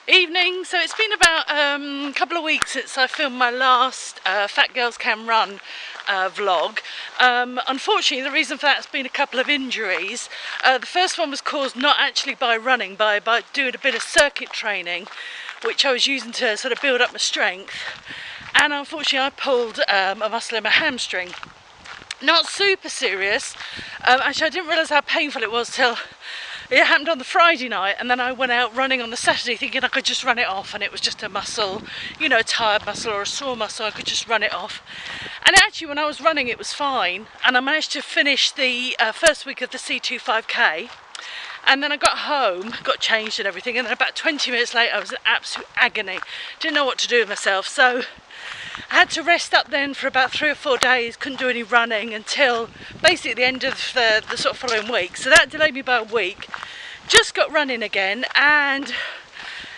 Evening. So it's been about a couple of weeks since I filmed my last Fat Girls Can Run vlog. Unfortunately, the reason for that has been a couple of injuries. The first one was caused not actually by running, by doing a bit of circuit training, which I was using to sort of build up my strength. And unfortunately, I pulled a muscle in my hamstring. Not super serious. Actually, I didn't realise how painful it was till it happened on the Friday night, and then I went out running on the Saturday thinking I could just run it off, and it was just a muscle, you know, a tired muscle or a sore muscle. I could just run it off. And actually when I was running it was fine, and I managed to finish the first week of the C25K. And then I got home, got changed and everything, and then about 20 minutes later I was in absolute agony. Didn't know what to do with myself, so I had to rest up then for about 3 or 4 days, couldn't do any running until basically the end of the sort of following week. So that delayed me by a week. Just got running again and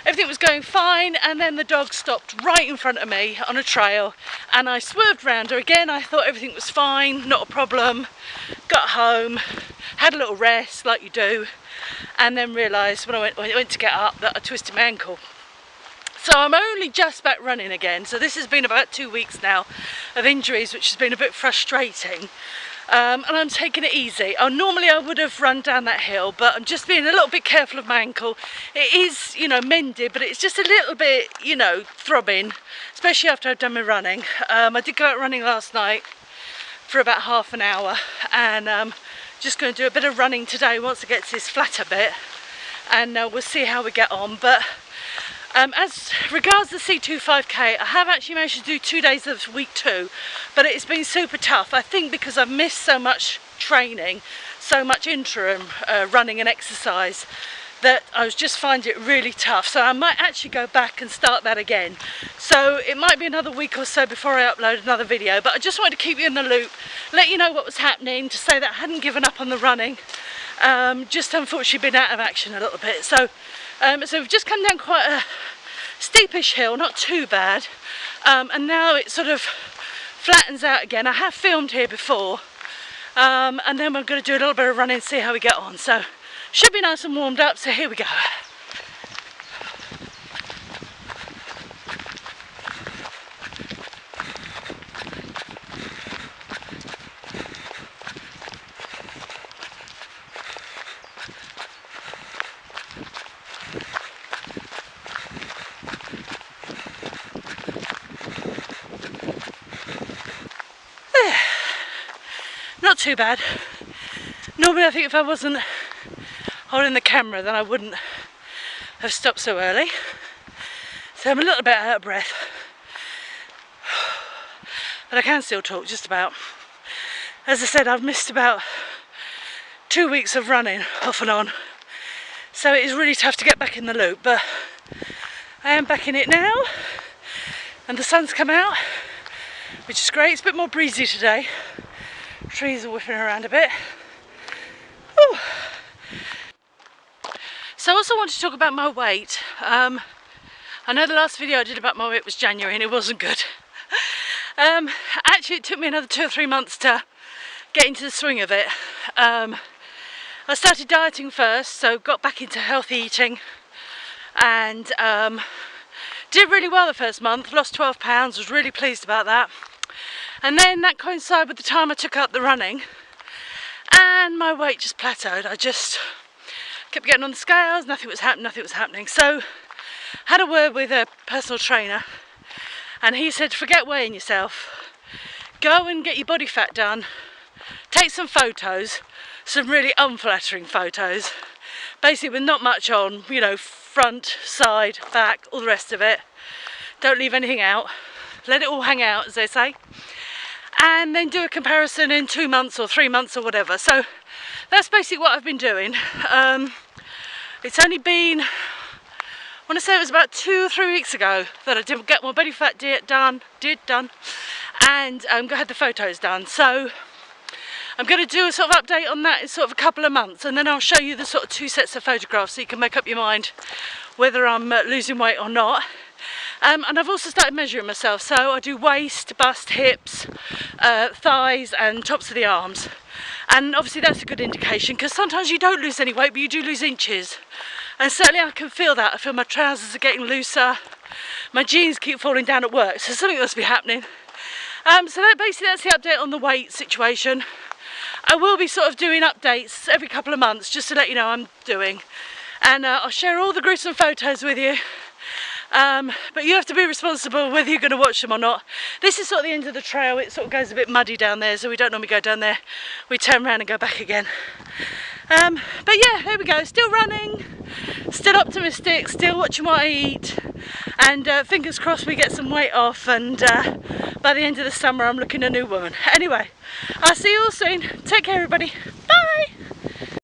everything was going fine, and then the dog stopped right in front of me on a trail and I swerved round her again. I thought everything was fine, not a problem. Got home, had a little rest like you do, and then realised when I went to get up that I twisted my ankle. So I'm only just back running again. So this has been about 2 weeks now of injuries, which has been a bit frustrating. And I'm taking it easy. Normally I would have run down that hill, but I'm just being a little bit careful of my ankle. It is, you know, mended, but it's just a little bit, you know, throbbing, especially after I've done my running. I did go out running last night for about half an hour, and just going to do a bit of running today once I get to this flatter bit, and we'll see how we get on. But as regards the C25K, I have actually managed to do 2 days of week 2, but it's been super tough. I think because I've missed so much training, so much interim running and exercise, that I was just finding it really tough. So I might actually go back and start that again. So it might be another week or so before I upload another video, but I just wanted to keep you in the loop, let you know what was happening, to say that I hadn't given up on the running. Just unfortunately been out of action a little bit. So we've just come down quite a steepish hill, not too bad, and now it sort of flattens out again. I have filmed here before, and then we're going to do a little bit of running and see how we get on. So should be nice and warmed up, so here we go. Not too bad. Normally I think if I wasn't holding the camera then I wouldn't have stopped so early. So I'm a little bit out of breath, but I can still talk just about. As I said, I've missed about 2 weeks of running off and on, so it is really tough to get back in the loop, but I am back in it now, and the sun's come out, which is great. It's a bit more breezy today. Trees are whipping around a bit. Ooh. So I also want to talk about my weight. I know the last video I did about my weight was January and it wasn't good. Actually it took me another 2 or 3 months to get into the swing of it. I started dieting first, so got back into healthy eating, and did really well the first month, lost 12 pounds, was really pleased about that. And then that coincided with the time I took up the running, and my weight just plateaued. I just kept getting on the scales, nothing was happening. So had a word with a personal trainer, and he said, forget weighing yourself, go and get your body fat done, take some photos, some really unflattering photos, basically with not much on, you know, front, side, back, all the rest of it. Don't leave anything out, let it all hang out, as they say. And then do a comparison in 2 months or 3 months or whatever. So that's basically what I've been doing. It's only been, I want to say it was about 2 or 3 weeks ago that I did get my body fat done, and had the photos done. So I'm going to do a sort of update on that in sort of a couple of months, and then I'll show you the sort of 2 sets of photographs so you can make up your mind whether I'm losing weight or not. And I've also started measuring myself, so I do waist, bust, hips, thighs and tops of the arms. And obviously that's a good indication, because sometimes you don't lose any weight but you do lose inches. And certainly I can feel that. I feel my trousers are getting looser, my jeans keep falling down at work, so something must be happening. So basically that's the update on the weight situation. I will be sort of doing updates every couple of months just to let you know I'm doing, and I'll share all the gruesome photos with you. But you have to be responsible whether you're going to watch them or not. This is sort of the end of the trail. It sort of goes a bit muddy down there, so we don't normally go down there. We turn around and go back again. But yeah, here we go, still running, still optimistic, still watching what I eat, and fingers crossed we get some weight off, and by the end of the summer I'm looking a new woman. Anyway, I'll see you all soon. Take care everybody.